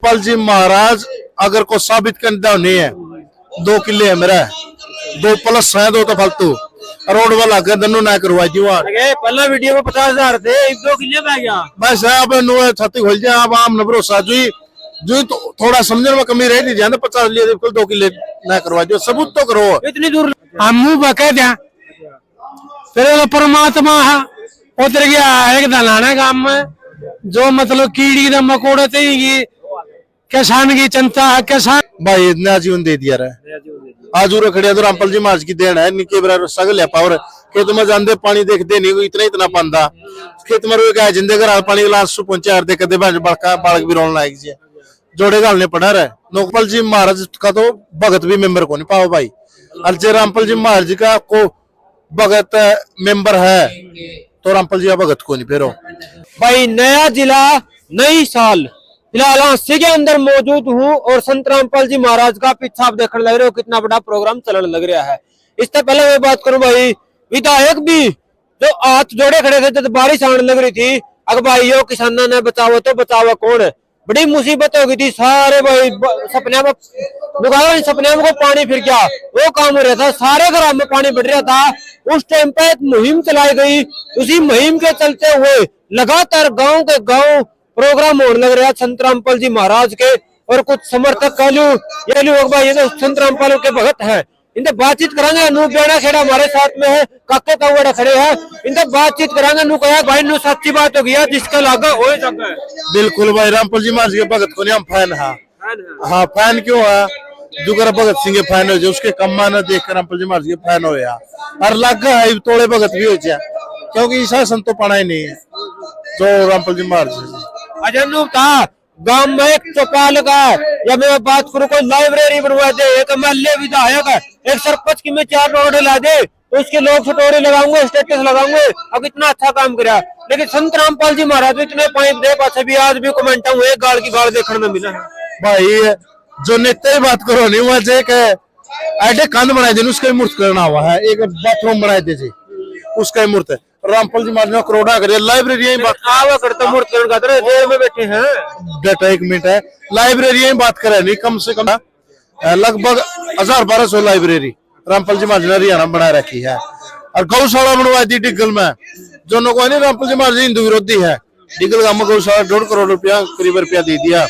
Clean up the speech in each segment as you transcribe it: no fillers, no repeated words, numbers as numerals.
रामपाल जी महाराज अगर को साबित करना नहीं है, 2 किले है मेरा, 2 प्लस है, 2 तो फालतू रोड वाला गदनू ना करवाई दी वहां पहला वीडियो में 50,000 थे, 1-2 किले में आ गया बस अब नो छाती खोल जाए। अब आम न भरोसा जो तो थोड़ा समझने में कमी रह जाए 50 लिए 2 किले ना करवा दो, सबूत तो करो। इतनी दूर हम बके दिया फिर परमात्मा उतर गया एक दलाना गांव में जो मतलब कीड़ी का मकोड़े थे किसान की चिंता है। किसान भाई इतना जीवन दे दिया रहा आज उरे खड़िया तो रामपाल जी महाराज की देन है। निके बराबर सगल है पावर खेत में जाते पानी देखते नहीं इतना इतना पांदा खेत में रोए गए जिंदे घर पानी गिलास सु पहुंचे हर कदे बड़का बालक भी रोन लायक जी जोड़े गालने पड़ा रहे। नोकपाल जी महाराज का तो भगत भी मेंबर को नहीं पाओ भाई, अलजे रामपाल जी महाराज जी का को भगत मेंबर है तो रामपाल जी का भगत को नहीं फेरो भाई। नया जिला नई साल फिलहाल हास्य के अंदर मौजूद हूँ और संत रामपाल जी महाराज का पीछा आप देखने लग रहे हो, कितना बड़ा प्रोग्राम चलने लग रहा है। इससे पहले मैं बात करूं भाई, विधायक भी जो हाथ जोड़े खड़े थे जब बारिश आने लग रही थी, अगर भाई यो किसाना ने बचाओ तो बचाओ कौन है, बड़ी मुसीबत हो गई थी। सारे भाई सपने में सपने में पानी फिर गया, वो काम हो रहा था, सारे घरों में पानी बढ़ रहा था। उस टाइम पे एक मुहिम चलाई गई, उसी मुहिम के चलते हुए लगातार गांव के गांव प्रोग्राम होने लग रहा संत रामपाल जी महाराज के। और कुछ समर्थक कहलू ये लोग भाई ये तो संत रामपाल के भगत हैं, इनसे बातचीत करांगे। अनूप बेड़ा खेड़ा हमारे साथ में है, काके कावड़ा खड़े हैं, इनसे बातचीत करांगे। नु कहा भाई नु सच्ची बात हो गया जिसका लागा हो जाता है। बिल्कुल भाई रामपाल जी महाराज के भगत को नहीं हम फैन है। हाँ फैन क्यों है, जुगर भगत सिंह के फैन हो जो उसके कम्मा न देख कर रामपाल जी महाराज के फैन हो या और लागा है तोड़े भगत भी हो जाए क्योंकि ईसा संतो पढ़ा ही नहीं है जो रामपाल जी महाराज अजन्नू था गांव में एक चौपाल का या मैं बात करूं कोई लाइब्रेरी बनवा दे, एक एमएलए विधायक है, एक सरपंच की मैं 4 रोड ला दे तो उसके लोग स्टोरी लगाऊंगे, स्टेटस लगाऊंगे। अब इतना अच्छा काम करा, लेकिन संत रामपाल जी महाराज इतने पाइप दे पासे भी आज भी कमेंट हुए गाल की गाल देखने में मिला है। भाई जो नेता की बात करो नहीं वहां से ऐसे कंध बनाए थे उसका मूर्त करना हुआ है, एक बाथरूम बनाए थे उसका मूर्त रामपाल जी महाराज ने करोड़ा करे। लाइब्रेरी बात करता मूर्त जेल में बैठे हैं डेटा 1 मिनट है। लाइब्रेरी बात करे नहीं कम से कम लगभग 1000-1200 लाइब्रेरी रामपाल जी महाराज ने हरियाणा बना रखी है। और गौशाला बनवाई थी डिगल में जो लोगों ने रामपाल जी महाराज हिंदू विरोधी है। डिगल गांव में गौशाला 1.5 करोड़ रुपया करीब रुपया दे दिया।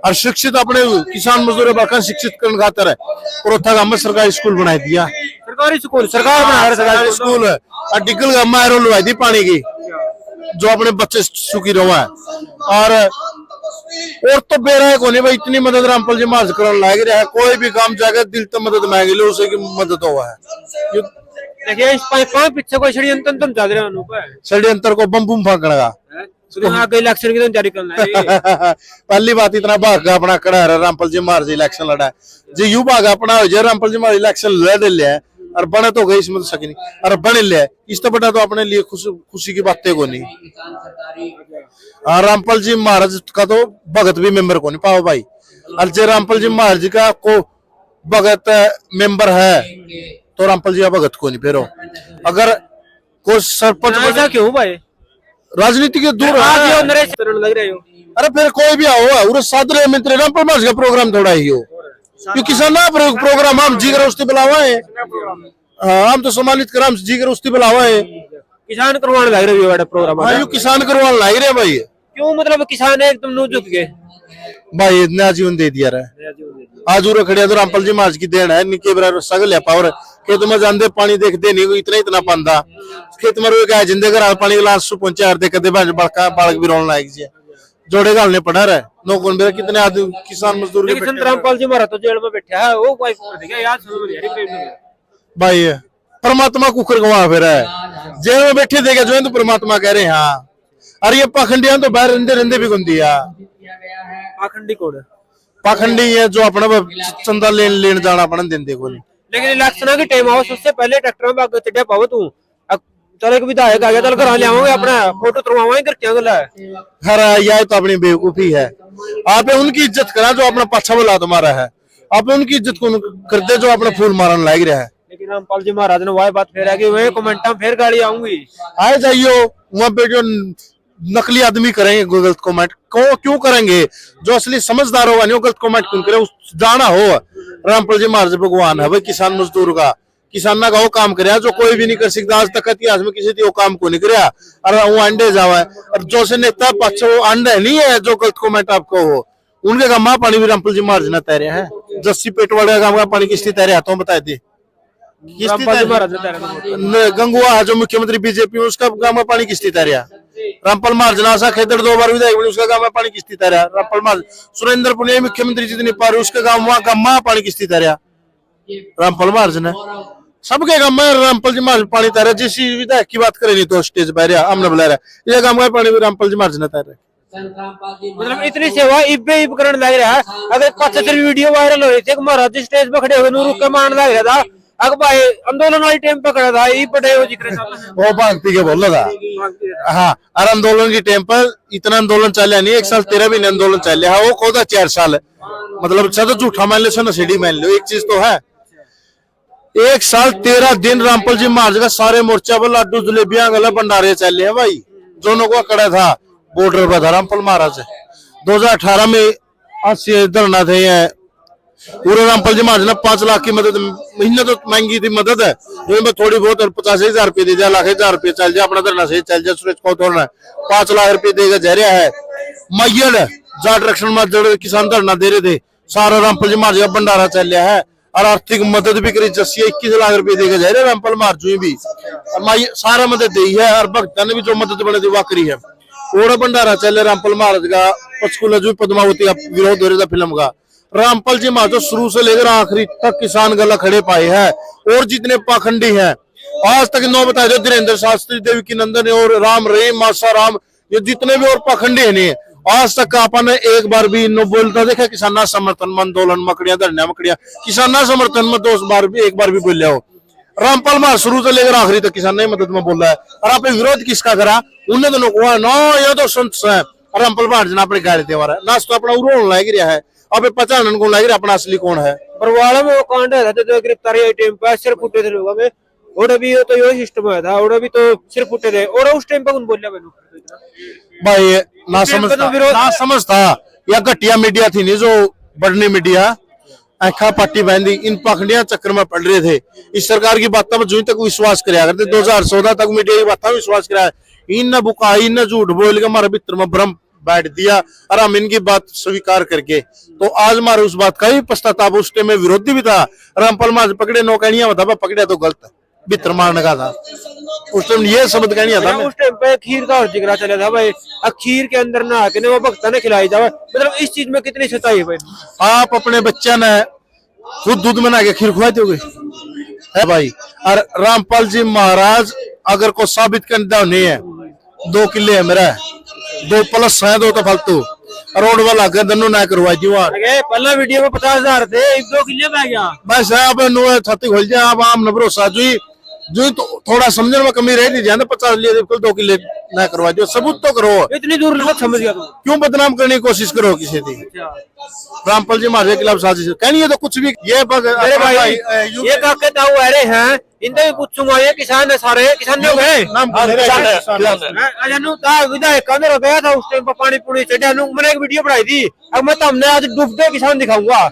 और शिक्षित अपने किसान मजदूर बाका शिक्षित करने खातर है पुरोथा गांव में सरकारी स्कूल बना दिया, सरकारी स्कूल सरकार बना रहा सरकारी स्कूल है। और डिगल गांव में आयरन लुवाई थी पानी की जो अपने बच्चे सुखी रहा है। और तो बेरा है कोनी भाई इतनी मदद रामपाल जी महाराज करने लायक रहा है। कोई भी काम जाकर दिल तो मदद मांगे लो उसे की मदद हुआ है। देखिए इस पीछे कोई षड्यंत्र तुम चल रहे हो, षड्यंत्र को बम बुम फांकने इलेक्शन की तैयारी करना है। पहली बात इतना भाग अपना कड़ा है रामपाल जी महाराज इलेक्शन लड़ा है जी यू भाग अपना हो जाए रामपाल जी महाराज इलेक्शन लड़ लिया और बने तो गई इसमें तो सकी नहीं और बने लिया इस तो बड़ा तो अपने लिए खुशी की बातें को नहीं। हाँ रामपाल जी महाराज का तो भगत भी मेंबर को नहीं पाओ भाई, अलजे रामपाल जी महाराज जी का को भगत मेंबर है तो रामपाल जी का भगत को नहीं फेरो। अगर कोई सरपंच क्यों भाई राजनीति के दूर लग रहे हो, अरे फिर कोई भी आओ सादरे मंत्री रामपाल महाराज का प्रोग्राम थोड़ा ही हो क्योंकि किसान प्रोग्राम हम जीगर उस्ती बुलावा है। हम तो सम्मानित कर हम जीगर उस्ती बुलावा है किसान करवाने लग रहे हो प्रोग्राम। हाँ यू किसान करवाने लग रहे भाई क्यों मतलब किसान एकदम नो झुक गए भाई इतना जीवन दे दिया रहा आज उरे खड़िया तो रामपाल जी महाराज की देन है। निके बराबर सगल है पावर खेत में जाते पानी देखते नहीं इतना इतना पांदा खेत में रोए गए जिंदे घर पानी गिलास सु पहुंचे हर कदे बड़का बालक भी रोन लायक जी जोड़े गालने पड़ा रहे। नौकन मेरा कितने आदमी किसान मजदूर के संत रामपाल जी महाराज तो जेल में बैठा है वो कोई भाई परमात्मा कुकर गवा फिर है जेल में बैठे देगा जो है तो परमात्मा कह रहे हैं। हाँ और ये पाखंडिया तो बाहर रंदे रंदे भी गुंदी पाखंडी कौन है, पाखंडी है जो अपना चंदा लेन जाना अपना देंदे को नहीं। लेकिन इलेक्शन के टाइम आओ उससे पहले ट्रैक्टर में आगे चढ़िया पाओ तू चल एक विधायक आ गया चल घर ले आवांगे अपना फोटो तुड़वाएंगे घर क्या गला है। हर यह तो अपनी बेवकूफी है। आप उनकी इज्जत करा जो अपना पाछा वाला तुम्हारा है, आप उनकी इज्जत को करते जो अपना फूल मारन लाग रहा है। लेकिन रामपाल जी महाराज ने वही बात फेरा कि वे कमेंटा फिर गाड़ी आऊंगी आए जाइयो वहां पे जो नकली आदमी करेंगे गलत कमेंट, क्यों करेंगे? जो असली समझदार होगा नहीं वो गलत कमेंट क्यों करे? जाना हो रामपाल जी महाराज भगवान है भाई, किसान मजदूर का, किसान का वो काम करे जो कोई भी नहीं कर सकता। आज तक इतिहास में किसी वो काम को नहीं कराया, और वो अंडे जावा है। और जो से नेता पक्ष वो अंडे नहीं है जो गलत कमेंट आपको हो, उनके गाँव में पानी भी रामपाल जी महाराज ने तैरे हैं। जस्सी पेटवाड़े गाँव का पानी किसने तैरे हाथों बता दी? गंगुआ है जो मुख्यमंत्री बीजेपी, उसका गाँव में पानी किसने तैरिया? रामपाल महाराज नासा खेतर 2 बार विधायक बने, उसका गाँव में पानी किसने तैरिया? रामपाल महाराज सुरेंद्र पुनिया मुख्यमंत्री जितनी पार उसके गाँव में पानी किसने तैरिया? रामपाल महाराज ने। सबके गाँव में रामपाल जी महाराज पानी तैरा। जिस विधायक की बात करें नहीं तो स्टेज पर हमने बुलाया, ये गाँव का पानी भी रामपाल जी महाराज ने तैरा। मतलब इतनी सेवा इब्बे इब करने लग रहा है। अगर 75 वीडियो वायरल हो रही थी, महाराज स्टेज पे खड़े होकर रुक के मान लग रहा था, अगर भाई आंदोलन वाली टाइम पे खड़ा था, ये बड़े वो जिक्र वो भागती के बोल रहा था। हाँ, और आंदोलन की टाइम पर इतना आंदोलन चला नहीं, 1 साल 13 महीने आंदोलन चल रहा है। वो खोदा 4 साल, मतलब ज्यादा झूठा मान लो, नशेड़ी मान लो। एक चीज तो है, 1 साल 13 दिन रामपाल जी महाराज का सारे मोर्चा पर लाडू जलेबियां गला भंडारे चले हैं भाई। दोनों को कड़ा था बॉर्डर पर था रामपाल महाराज। 2018 में 80 धरना थे पूरे रामपाल जी महाराज ने 5 लाख की मदद, महीने तो महंगी थी मदद है, जो थोड़ी बहुत 50,000 रुपये दे दिया, 1,00,000 रुपये चल जाए अपना धरना से चल जाए। सुरेश को थोड़ा 5 लाख रुपये देगा जा रहा है। मैयड जाट रक्षण में जड़ किसान धरना दे रहे थे, सारा रामपाल जी महाराज का भंडारा चल रहा है। और आर्थिक मदद भी करी, 21 लाख रुपये देगा जा रहे रामपाल महाराज भी, सारा मदद दी है। और भक्तों ने भी जो मदद बने थी वो करी है। ओड़ा भंडारा चल रहा रामपाल महाराज का। पंचकूला जो पद्मावती विरोध हो रहा था फिल्म का, रामपाल जी महाराज शुरू से लेकर आखिरी तक किसान गला खड़े पाए हैं। और जितने पाखंडी हैं आज तक नौ बताए थे, धीरेन्द्र शास्त्री, देवकी नंदन और राम रहीम, मासा राम, ये जितने भी और पाखंडी है नहीं, आज तक आपने एक बार भी नो बोलता देखा किसान समर्थन में आंदोलन मकड़िया धरना मकड़िया किसान समर्थन में 2 बार भी 1 बार भी बोलिया हो? रामपाल महाराज शुरू से लेकर आखिरी तक किसान ने मदद में बोल रहा है। और आपने विरोध किसका करा? उन्हें दोनों को नो ये तो संत है। रामपाल महाराज ने अपने गाड़ी दे मारा नाच तो अपना उड़ोन लाग रहा है। अब पहचान कौन लग रहा अपना असली कौन है? बरवाड़ा में वो कांड है जो गिरफ्तारी टाइम पे सिर फुटे थे लोगों में, और भी तो यो सिस्टम है था, और भी तो सिर फुटे थे। और उस टाइम पे कौन बोल रहा भाई? ना समझता या घटिया मीडिया थी नहीं, जो बढ़नी मीडिया आखा पार्टी बहन इन पाखंडिया चक्कर में पड़ रहे थे। इस सरकार की बातों में जो तक विश्वास कराया करते, 2014 तक मीडिया की बातों में विश्वास कराया। इन बुका इन झूठ बोल के हमारे भीतर में भ्रम बैठ दिया, और हम इनकी बात स्वीकार करके तो आज हमारे उस बात का भी पश्चाताप। उस टाइम में विरोधी भी था। रामपाल महाराज पकड़े नौकरियां बता पकड़े तो गलत भीतर मारने का था। उस टाइम ये शब्द कहनी था। उस टाइम पे खीर का जिक्र चला था भाई, खीर के अंदर ना आके वो भक्ता ने खिलाई जाए। मतलब इस चीज में कितनी सच्चाई है भाई? आप अपने बच्चा ने खुद दूध बना के खीर खुआ दोगे है भाई? और रामपाल जी महाराज अगर को साबित करना नहीं है, 2 किले है मेरा, 2 प्लस है, 2 तो फालतू रोड वाला दोनों ना करवा दी। पहला वीडियो में 50,000 थे, 2 किले में आ गया बस है। अब छाती खोल जाए, अब आम न भरोसा जो तो थोड़ा समझने में कमी रह नहीं 50 लिए 2 किले ना करवा दो, सबूत तो करो। इतनी दूर लगा समझ गया तुम, क्यों बदनाम करने की कोशिश करो किसी की? रामपाल जी महाराज के खिलाफ साजिश कहनी है तो कुछ भी। ये मेरे भाई ये काके ताऊ आ रहे हैं, इनसे भी पूछूंगा। ये किसान है, सारे किसान लोग हैं। विधायक का मेरा गया था उस टाइम पर पानी पूरी चढ़ा, मैंने एक वीडियो बनाई थी। अब मैं तुमने आज डूबते किसान दिखाऊंगा।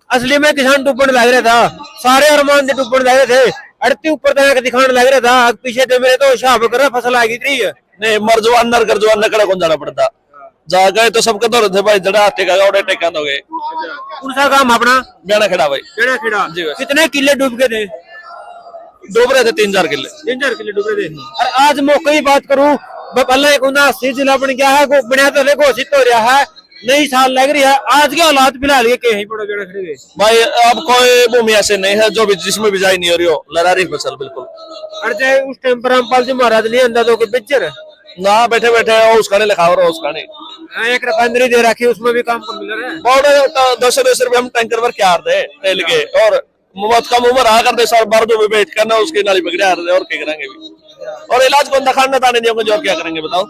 असली में किसान डूबने लग रहा था, सारे अरमान से डूबने लग रहे थे। अड़ती ऊपर तक दिखाने लग रहा था, पीछे थे मेरे तो हिसाब कर फसल आ गई थी। नहीं मर जो अंदर कर जो अंदर कौन जाना पड़ता, जा गए तो सबके दौरे थे भाई। जड़ा टेका टेका हो गए। कौन सा काम अपना? बेड़ा खेड़ा भाई, बेड़ा खेड़ा जी। कितने किले डूब गए थे? डूब रहे थे 3-4 किले, 3-4 किले डूब रहे थे। और आज मौके की बात करूं, पहले 79 जिला बन गया है, बना तो घोषित हो रहा है, नई साल लग रही है। आज के हालात फिलहाल ये कहीं पड़ो बेड़ा खड़े गए भाई। अब कोई भूमि ऐसे नहीं है जो भी जिसमें बिजाई नहीं हो रही हो, लड़ा रही फसल बिल्कुल। अरे उस टाइम पर रामपाल जी महाराज ने अंदाजों के बिजर ना बैठे बैठे उसका नहीं लिखा हो रहा, उसका नहीं। एक रिफाइनरी दे रखी, उसमें भी काम मिल रहा है। बहुत 200 रुपये हम टैंकर पर क्या दे तेल के, और बहुत कम उम्र आ करते सर बारदों में बैठ करना उसकी नाली पकड़े और क्या करेंगे भी। और इलाज कौन दिखाने ताने नहीं होंगे जो क्या करेंगे बताओ?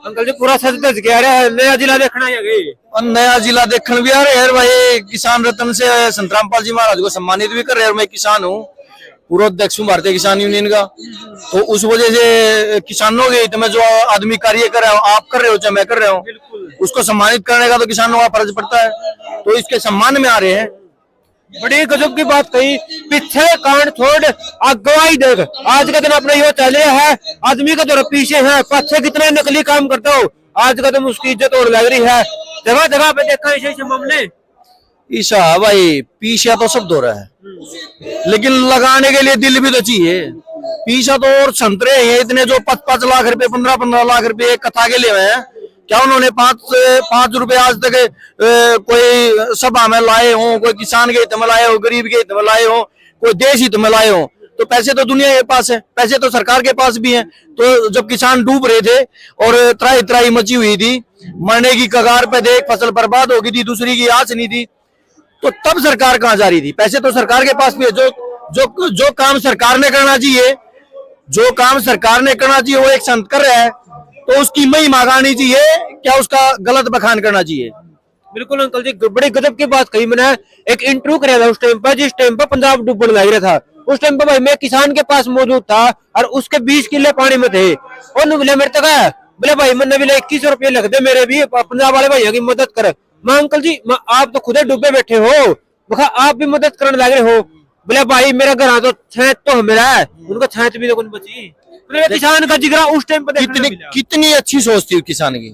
अंकल जी पूरा सच धज के आ रहा है, नया जिला देखना है गई। और नया जिला देखने भी आ रहे हैं भाई। किसान रत्न से संत रामपाल जी महाराज को सम्मानित भी कर रहे हैं। मैं किसान हूँ, पूर्व अध्यक्ष हूँ भारतीय किसान यूनियन का। तो उस वजह से किसानों के हित में जो आदमी कार्य कर रहा हो, आप कर रहे हो चाहे मैं कर रहा हूँ, उसको सम्मानित करने का तो किसानों का फर्ज पड़ता है। तो इसके सम्मान में आ रहे हैं। बड़ी गजब की बात कही। पीछे कान छोड़ अगवाई देख, आज का दिन अपना यो चल रहा है, आदमी का तो पीछे है, पीछे कितना नकली काम करता हो, आज का दिन उसकी इज्जत और लग रही है। जगह जगह पे देखा ऐसे मामले। ईशा भाई पीछा तो सब हो रहा है, लेकिन लगाने के लिए दिल भी तो चाहिए। पीछा तो और संतरे हैं इतने जो 5-5 लाख रुपए 15-15 लाख रुपए एक कथा के लिए हैं। क्या उन्होंने 5 रुपए आज तक कोई सभा में लाए हो, कोई किसान के हित में लाए हो, गरीब के हित में लाए हो, कोई देश हित में लाए हो? तो पैसे तो दुनिया के पास है, पैसे तो सरकार के पास भी हैं। तो जब किसान डूब रहे थे और त्राही त्राही मची हुई थी, मरने की कगार पे थे, फसल बर्बाद हो गई थी, दूसरी की आस नहीं थी, तो तब सरकार कहाँ जा रही थी? पैसे तो सरकार के पास भी है। जो काम सरकार ने करना चाहिए, जो काम सरकार ने करना चाहिए वो एक संत कर रहा है, तो उसकी महिमा गानी चाहिए, क्या उसका गलत बखान करना चाहिए? बिल्कुल अंकल जी, बड़ी गजब की बात कही। मैंने एक इंटरव्यू कराया था उस टाइम पर, जिस टाइम पर पंजाब डूबने लग रहा था। उस टाइम पर भाई मैं किसान के पास मौजूद था और उसके 20 किले पानी में थे। और बोले मेरे तक है, बोले भाई मैंने बोले 21 रुपये लग दे मेरे भी, पंजाब वाले भैया की मदद कर। मैं अंकल जी आप तो खुद डूबे बैठे हो, आप भी मदद करने लग रहे हो। बोले भाई मेरा घर तो छेत तो मेरा है, उनका छेत भी तो कौन बची। किसान का जिगरा उस टाइम पर कितनी अच्छी सोच थी किसान की।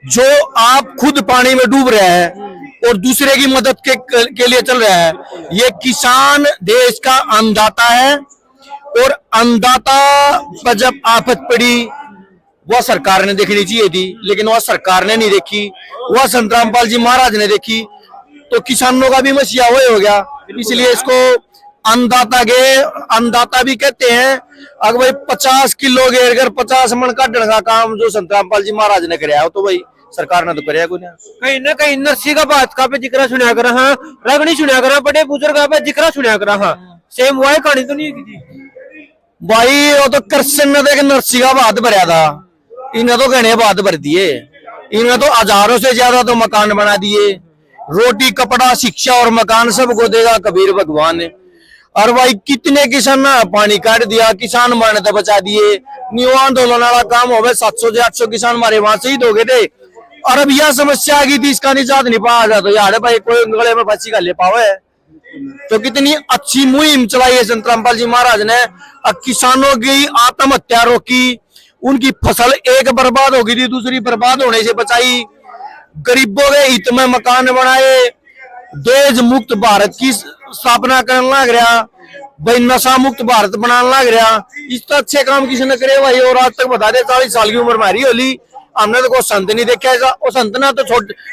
जो आप खुद पानी में डूब रहे हैं और दूसरे की मदद के लिए चल रहा है। ये किसान देश का अन्नदाता है, और अन्नदाता पर जब आफत पड़ी वह सरकार ने देखनी चाहिए थी, लेकिन वह सरकार ने नहीं देखी, वह संत रामपाल जी महाराज ने देखी। तो किसानों का भी मसीहा वही हो गया। इसलिए इसको अन्नदाता भी कहते हैं। अगर भाई 50 किलो घेर कर 50 मन काटने का काम जो संत रामपाल जी महाराज ने कराया, तो भाई सरकार ने तो कराया कोई नहीं। कहीं ना कहीं नरसी का बात का पे जिक्र सुना कर, हाँ रगनी सुना कर, बड़े बुजुर्ग का पे जिक्र सुना कर, हाँ सेम वही कहानी तो नहीं की भाई। वो तो कृष्ण ने देख नरसी का बात भरया था, इन्हें तो घने बात भर दिए। इन्हें तो हजारों से ज्यादा तो मकान बना दिए। रोटी कपड़ा शिक्षा और मकान सबको देगा कबीर भगवान ने। और भाई कितने किसान पानी काट दिया, किसान मरने तो बचा दिए। न्यू आंदोलन वाला काम हो गए, 700 से 800 किसान हमारे वहां शहीद हो गए थे। और अब यह समस्या आ गई थी, इसका निजात नहीं पाया जाता। यार भाई कोई गले में फांसी का ले पावे। तो कितनी अच्छी मुहिम चलाई है संत रामपाल जी महाराज ने। किसानों की आत्महत्या रोकी, उनकी फसल एक बर्बाद हो गई थी दूसरी बर्बाद होने से बचाई, गरीबों के हित में मकान बनाए, देश मुक्त भारत की स्थापना करने लग रहा भाई, नशा मुक्त भारत बनाने लग रहा। इस तो अच्छे काम किसी ने करे भाई। और आज तक बता दे 40 साल की उम्र मारी होली, हमने तो कोई संत नहीं देखा ऐसा। और संत ना तो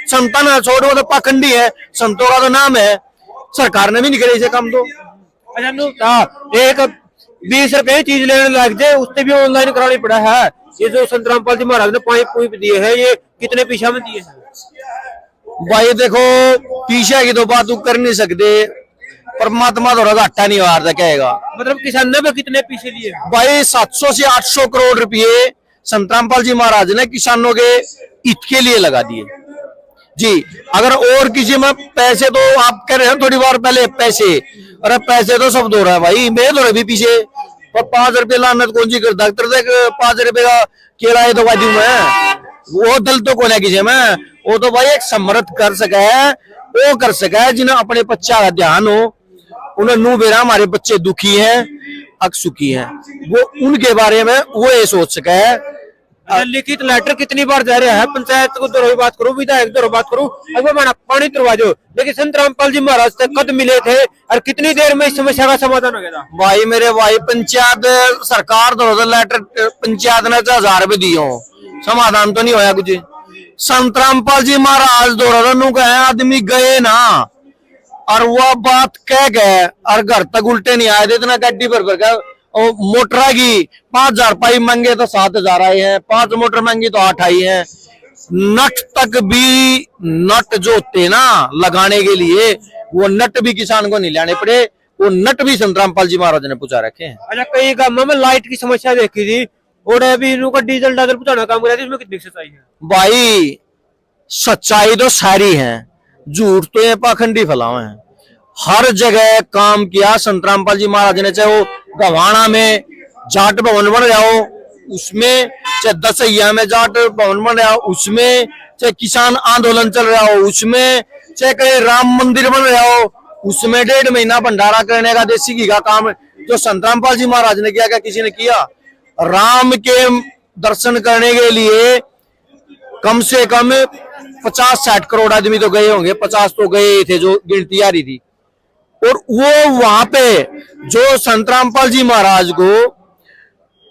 संता ना छोड़, वो तो पाखंडी है, संतों का तो नाम है। सरकार ने भी नहीं करे ऐसे काम। तो अच्छा एक 20 रुपए चीज लेने लग जाए, उससे भी ऑनलाइन करानी पड़ा है। ये जो संत रामपाल जी महाराज ने पाइप दिए हैं, ये कितने पीछा में दिए हैं? भाई देखो पीछे की तो बात कर नहीं सकते, परमात्मा तो घाटा नहीं हारता कहेगा। मतलब किसान ने कितने पीछे लिए भाई? 700 से 800 करोड़ रुपए संत रामपाल जी महाराज ने किसानों के हित के लिए लगा दिए जी। अगर और किसी में पैसे, तो आप कह रहे हैं थोड़ी बार पहले पैसे, अरे पैसे तो सब दो रहा है भाई। मेरे दो रहे भी पीछे, पर 5 रुपए लाना कौन सी करता? 5 रुपए का केला है तो बाजू में वो दल तो कौन है किसी में? वो तो भाई एक समर्थ कर सका है, वो कर सका है जिन्हें अपने बच्चा का ध्यान हो। उन्हें नू बेरा हमारे बच्चे दुखी हैं, सुखी हैं, वो उनके बारे में वो ये सोच सका है। लिखित लेटर कितनी बार जा रहा है, पंचायत को दो बात करूं, विधायक दो बात करूं, अगर मैं पानी तुरवा दो। लेकिन संत रामपाल जी महाराज से कद मिले थे और कितनी देर में इस समस्या का समाधान हो गया था? भाई मेरे भाई पंचायत सरकार दो लेटर, पंचायत ने 1000 रुपए दिए हो, समाधान तो नहीं होया कुछ। संत रामपाल जी महाराज दो गए, आदमी गए ना, और वह बात कह गए और घर तक उल्टे नहीं आए थे। इतना गड्डी भर का मोटर की 5000 पाई मांगे तो 7000 आए हैं, 5 मोटर मांगी तो 8 आई है। नट तक भी, नट जो होते ना लगाने के लिए, वो नट भी किसान को नहीं लाने पड़े, वो नट भी संत रामपाल जी महाराज ने पूछा रखे हैं। अच्छा कई गांव में लाइट की समस्या देखी थी, और अभी इनका डीजल डाजल पहुंचाना काम कर, इसमें कितनी सच्चाई है? भाई सच्चाई तो सारी है, झूठ तो ये पाखंडी फैलावे हैं। हर जगह काम किया संत रामपाल जी महाराज ने, चाहे वो गवाना में जाट भवन बन रहा हो उसमें, चाहे दसैया में जाट भवन बन रहा हो उसमें, चाहे किसान आंदोलन चल रहा हो उसमें, चाहे कहीं राम मंदिर बन रहा हो उसमें 1.5 महीना भंडारा करने का देसी घी का काम जो संत रामपाल जी महाराज ने किया, क्या किसी ने किया? राम के दर्शन करने के लिए कम से कम 50-60 करोड़ आदमी तो गए होंगे, 50 तो गए थे जो गिनती आ रही थी। और वो वहां पे जो संत रामपाल जी महाराज को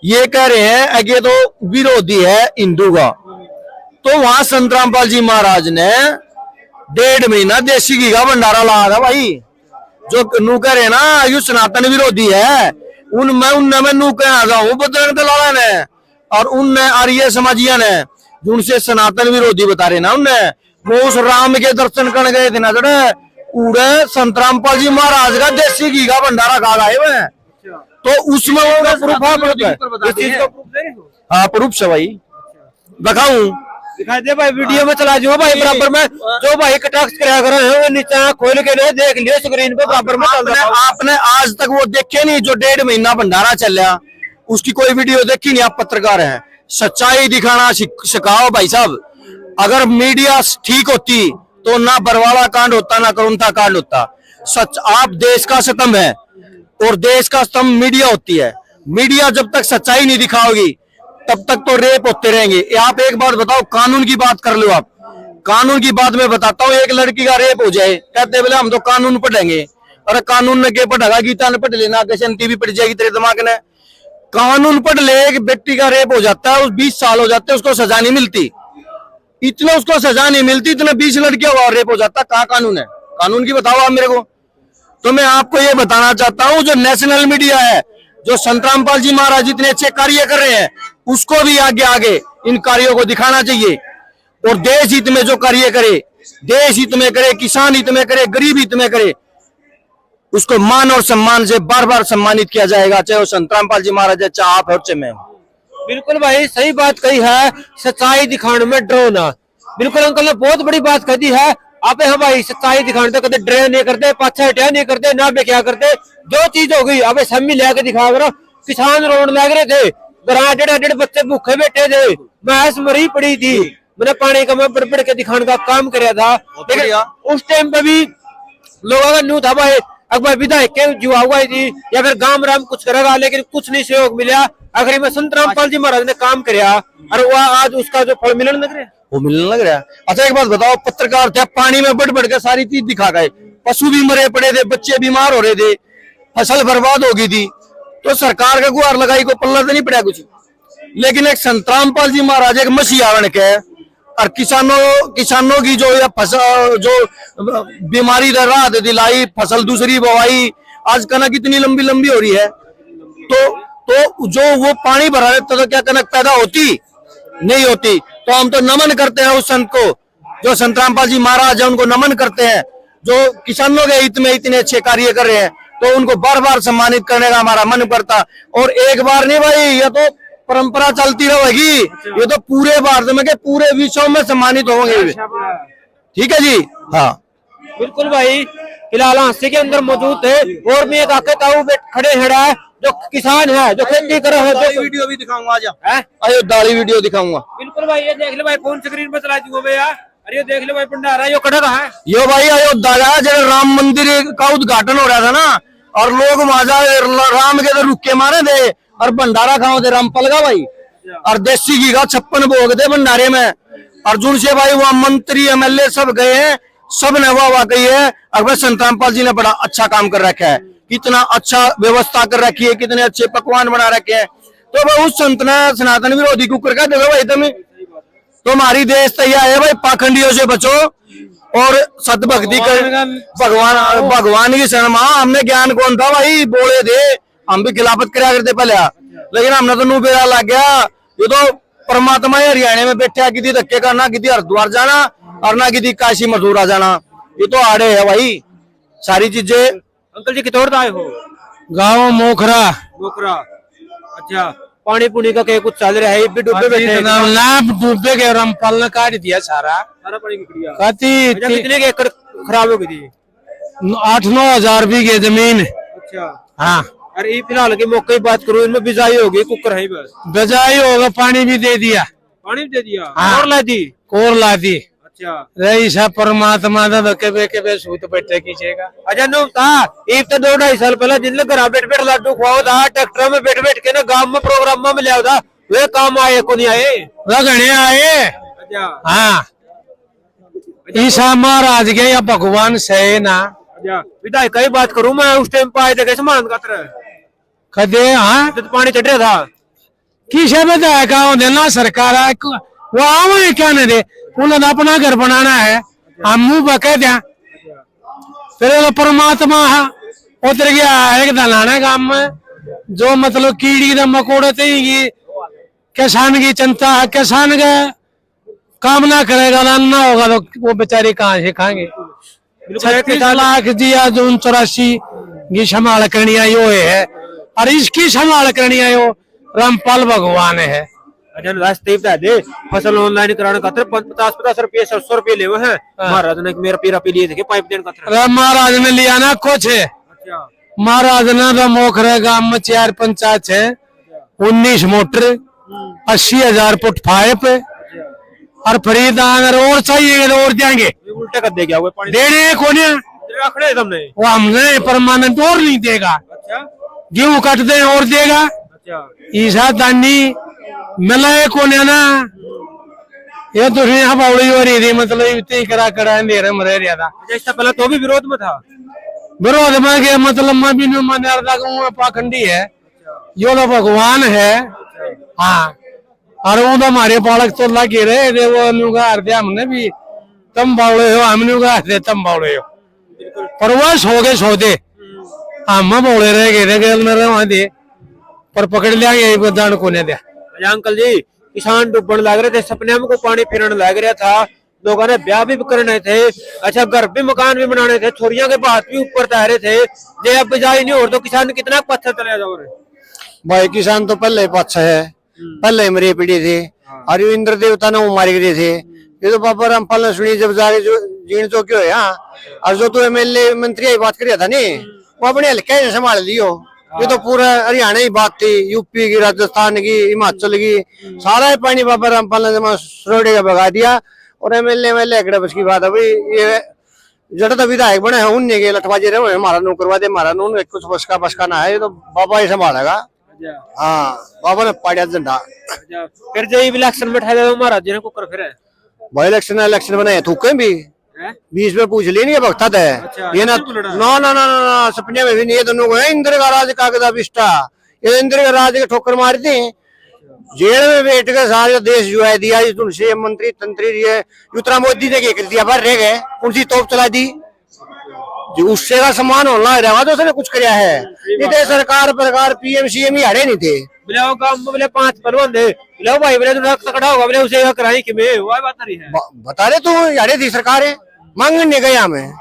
ये कह रहे हैं कि ये तो विरोधी है हिंदू का, तो वहां संत रामपाल जी महाराज ने 1.5 महीना देसी घी का भंडारा लगा था भाई। जो नू कह रहे ना यू सनातन विरोधी है, उनमें नू कह हूँ बजरंग दलाला ने और उनने आर्य समाजिया ने जो उनसे सनातन विरोधी बता रहे ना, उनने वो उस राम के दर्शन करने गए थे ना जड़े उड़े संत रामपाल जी महाराज का देसी घी का भंडारा खा गए मैं, तो उसमें वो प्रूफ है। हाँ प्रूफ से भाई दिखाऊं, दिखाई दे भाई, वीडियो में चला जो भाई बराबर में, जो भाई कटाक्ष कराया कर रहे हैं वो नीचे खोल के ले देख लियो स्क्रीन पे बराबर में चल रहा है। आपने आज तक वो देखे नहीं जो 1.5 महीना भंडारा चल रहा, उसकी कोई वीडियो देखी नहीं? आप पत्रकार हैं, सच्चाई दिखाना सिखाओ भाई साहब। अगर मीडिया ठीक होती तो ना बरवाला कांड होता ना करुणा कांड होता। सच, आप देश का स्तंभ है और देश का स्तंभ मीडिया होती है। मीडिया जब तक सच्चाई नहीं दिखाओगी तब तक तो रेप होते रहेंगे। आप एक बात बताओ, कानून की बात कर लो आप, कानून की बात में बताता हूँ, एक लड़की का रेप हो जाए कहते बोले हम तो कानून पढ़ेंगे। अरे कानून ने क्या पढ़ेगा? गीता ने पढ़ लेना, कैसे टीवी पढ़ जाएगी तेरे दिमाग ने? कानून पढ़ ले, एक बेटी का रेप हो जाता है, उस 20 साल हो जाते हैं, उसको सजा नहीं मिलती, इतना उसको सजा नहीं मिलती, इतने 20 लड़कियों का रेप हो जाता। कहाँ कानून है? कानून की बताओ आप मेरे को। तो मैं आपको ये बताना चाहता हूँ, जो नेशनल मीडिया है, जो संत रामपाल जी महाराज इतने अच्छे कार्य कर रहे हैं, उसको भी आगे आगे इन कार्यों को दिखाना चाहिए। और देश हित में जो कार्य करे, देश हित में करे, किसान हित में करे, गरीब हित में करे, उसको मान और सम्मान से बार बार सम्मानित किया जाएगा, चाहे वो संत रामपाल जी महाराज है, चाहे आप और चाहे मैं। बिल्कुल भाई सही बात कही है, सच्चाई दिखाने में डरो ना। बिल्कुल अंकल ने बहुत बड़ी बात कह दी है। आप हम भाई सच्चाई दिखाने तो कदे डरे नहीं करते, पाछा हटिया नहीं करते, ना बे क्या करते। जो चीज हो गई अब सम्मी लेके दिखा करो। किसान रोड लग रहे थे, 1.5 बच्चे भूखे बैठे थे, भैंस मरी पड़ी थी, मैंने पानी का मैं बढ़ के दिखाने का काम कराया था। लेकिन उस टाइम पे भी लोगों का न्यू था भाई, अकबर विधायक के जुआ हुआ थी या फिर गांव राम कुछ करेगा, लेकिन कुछ नहीं सहयोग मिला। आखिर में संत रामपाल जी महाराज ने काम कराया और वह आज उसका जो फल मिलने लग रहा, वो मिलने लग रहा है। अच्छा एक बात बताओ, पत्रकार थे, पानी में बढ़ के सारी चीज दिखा गए, पशु भी मरे पड़े थे, बच्चे बीमार हो रहे थे, फसल बर्बाद हो गई थी, तो सरकार का गुहार लगाई को पल्ला तो नहीं पड़ा कुछ। लेकिन एक संत रामपाल जी महाराज एक मसीहा बन के और किसानों की जो फसल जो बीमारी दर राहत दिलाई, फसल दूसरी बोवाई, आज कनक इतनी लंबी लंबी हो रही है, तो जो वो पानी भरा रहता तो क्या कनक पैदा होती? नहीं होती। तो हम तो नमन करते हैं उस संत को, जो संत रामपाल जी महाराज है, उनको नमन करते हैं, जो किसानों के हित में इतने अच्छे कार्य कर रहे हैं, तो उनको बार बार सम्मानित करने का हमारा मन करता। और एक बार नहीं भाई, ये तो परंपरा चलती रहेगी, ये तो पूरे भारत में के पूरे विश्व में सम्मानित होंगे। ठीक है जी। हाँ बिल्कुल भाई। फिलहाल हांसी के अंदर मौजूद थे और भी एक आके ताऊ खड़े है जो किसान है, जो खेती कर रहे हैं। वीडियो भी दिखाऊंगा, आयो दाढ़ी वीडियो दिखाऊंगा। बिल्कुल भाई, ये देख ले भाई, फोन स्क्रीन पे चला दूंगा भैया। अरे देख ले भाई, भंडारा यो कड़ा है, यो भाई अयोध्या जब राम मंदिर का उद्घाटन हो रहा था ना, और लोग वहां राम के तो रुके मारे थे और भंडारा खाओ थे रामपाल का भाई, और देसी घी का 56 भोग थे भंडारे में। अर्जुन से भाई वहां मंत्री एमएलए सब गए हैं, सब ने वाह कही है। अगर संत रामपाल जी ने बड़ा अच्छा काम कर रखा है, कितना अच्छा व्यवस्था कर रखी है, कितने अच्छे पकवान बना रखे हैं। तो भाई उस संत ने सनातन विरोधी कुकर का देखो भाई तुम्हें, तो हमारी देश तैयार है भाई, पाखंडियों से बचो और सतभक्ति कर, भगवान की शरण। हमने ज्ञान कौन था भाई, बोले थे हम भी खिलाफत करा करते पहले, लेकिन हमने तो नू बेरा लग गया। ये तो परमात्मा हरियाणा में बैठा, किसी धक्के करना, किसी हरिद्वार जाना और ना किसी काशी मथुरा जाना, ये तो आड़े है भाई सारी चीजें। अंकल जी कितोड़ आए हो? गाँव मोखरा। अच्छा, पानी पुनी का क्या कुछ चल रहा है? भी डूबे बैठे ना, डूबे के रामपाल ने काट दिया सारा पानी निकल गया। कितने के एकड़ खराब हो गई थी? 8-9 हजार बीघे जमीन है। अच्छा। हाँ अरे ये फिलहाल के मौके की बात करूँ, इनमें बिजाई होगी, कुकर है बस, बजाई होगा, पानी भी दे दिया, पानी भी दे दिया। हाँ। और ला दी। कोर ला दी। अच्छा। रही सब परमात्मा दा धक्के बेके सूत बैठे कीजिएगा। अच्छा नो था ये तो 2-2.5 साल पहले जिनने घर बैठ बैठ लड्डू खुआओ था, ट्रैक्टर में बैठ बैठ के ना गांव में प्रोग्राम में लिया था, वे काम आए को नहीं आए? वह घने आए। अच्छा। हाँ ईसा महाराज के या भगवान से ना। अच्छा विधायक की बात करूं मैं, उस टाइम पे आए थे कैसे मान का तरह कदे। हाँ तो पानी चढ़ रहा था। किसे बताया का देना सरकार है, वो आवे क्या नहीं दे, उन्होंने अपना घर बनाना है, हम मुंह बके दिया। फिर वो परमात्मा है उतर गया एक दलाना गांव में, जो मतलब कीड़ी द मकोड़े थे किसान की चिंता है, किसान का काम ना करेगा ना होगा तो वो बेचारे कहाँ से खाएंगे। 36 लाख दिया जो 84 की संभाल करनी आई वो है, और इसकी संभाल करनी आई वो रामपाल भगवान है। अच्छा रास्ते बता दे, फसल ऑनलाइन कराने का 50-50 रुपये 100 रुपये ले हैं महाराज ने, मेरा पीरा पी लिए थे पाइप देने का। महाराज ने लिया ना कुछ है। अच्छा। महाराज ने तो मोखरे गांव में 4 पंचायत है, 19 मोटर, 80,000 फुट पाइप, और फरीदान और चाहिए और देंगे, उल्टे कर दे गया वो पानी देने को नहीं रखने तुमने। वो हमने परमानेंट और नहीं देगा। अच्छा। गेहूं काट दे और देगा। अच्छा। ईसा दानी मिलाए को नहीं ना, ये तो हवाड़ी हो रही थी, मतलब इतनी करा करा अंधेरे मरे रहा था। इससे पहले तो भी विरोध में था। विरोध में के मतलब मैं भी नहीं मान रहा, पाखंडी है, यो तो भगवान है। हाँ और वो तो हमारे बालक तो लगे रहे थे, वो नुगार दे हमने भी, तुम बावड़े हो हम नुगार दे तुम बावड़े हो, पर वो सो दे हम बावड़े रह गए दे, पर पकड़ लिया गया दान को नहीं दिया। अच्छा अंकल जी, किसान डूबने लग रहे थे, सपने में को पानी फिरने लग रहा था, लोगों ने ब्याह भी करने थे, अच्छा घर भी मकान भी बनाने थे, छोरियों के बात भी ऊपर तैरे थे, जे अब बिजाई नहीं हो तो किसान कितना पत्थर चले जाओ रे भाई। किसान तो पहले पाछा है, पहले मरे पीड़े थे, और ये इंद्र देवता ने वो मारे गए थे। ये तो बाबा रामपाल ने सुनी जब जाके जो जीण तो क्यों है। हाँ और जो तो एमएलए मंत्री की बात कर था नहीं, वो अपने हल्के से संभाल लियो। ये तो पूरा हरियाणा की बात थी, यूपी की, राजस्थान की, हिमाचल की, सारा ही पानी बाबा रामपाल ने सरोड़े का भगा दिया। और एमएलए एकड़ा बस की बात है भाई, ये जड़ा तो विधायक बने हैं उनने के लठबाजी रहे, हमारा नू करवा दे, हमारा नू कुछ बसका ना है, ये तो बाबा ही संभालेगा। हाँ बाबा ने पाड़िया झंडा। फिर जो इलेक्शन में ठहरे तो महाराज जी ने कुकर फिर भाई इलेक्शन बनाए थूके भी 20 में पूछ लिए नहीं भक्ता थे। ये ना ना ना ना ना सपने में भी नहीं, ये दोनों को इंद्र का राज कागजा बिस्टा, ये इंद्र का राज के ठोकर मारी थी, जेल में बैठ के सारे देश जो है दिया, तुमसे मंत्री तंत्री दिए, युतरा मोदी ने क्या कर दिया, भर रह गए, उनकी तोप चला दी, जो उससे का सम्मान होना रहेगा तो उसने कुछ कराया है। इतने सरकार प्रकार पीएम सीएम ही हड़े नहीं थे, बोले गांव में बोले 5 पलवान थे, बोले भाई बोले तो तकड़ा होगा, बोले उसे कराई कि मैं वो बात नहीं है। बता रहे तू हड़े थी सरकार मांगने गया हमें,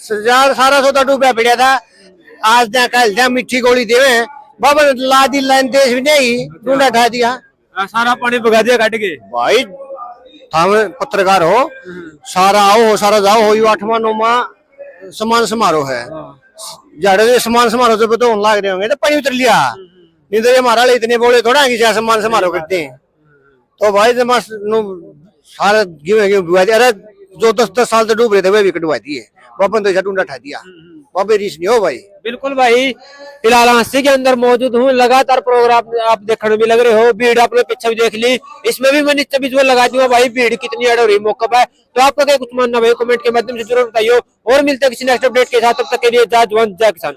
सारा सौदा डूबा पड़ा था, आज क्या कल क्या मिट्टी गोली देवे बाबा ला दी लाइन देश भी नहीं ढूंढा उठा दिया, सारा पानी भगा दिया काट के। भाई हम पत्रकार हो, सारा आओ सारा जाओ हो, 8वां 9वां सम्मान समारोह है, झाड़े सम्मान समारोह से तो लाग रहे होंगे तो पानी उतर लिया, नहीं तो ये हमारा इतने बोले थोड़ा कि सम्मान समारोह करते हैं। तो भाई सारा अरे जो 10-10 साल से डूब रहे थे वे भी कटवा दिए, बाबा तो ढूंढा उठा दिया, बाबे रीस नहीं हो भाई। बिल्कुल भाई, फिलहाल हांसी के अंदर मौजूद हूँ, लगातार प्रोग्राम आप देखने भी लग रहे हो, भीड़ आपने पीछे भी देख ली, इसमें भी मैं नीचे विजुअल लगा दूंगा भाई, भीड़ कितनी अड़ हो रही मौका पर। तो आपका क्या कुछ मानना भाई, कमेंट के माध्यम से जरूर बताइए, और मिलते हैं किसी नेक्स्ट अपडेट के साथ, तब तक के लिए जय जवान जय किसान।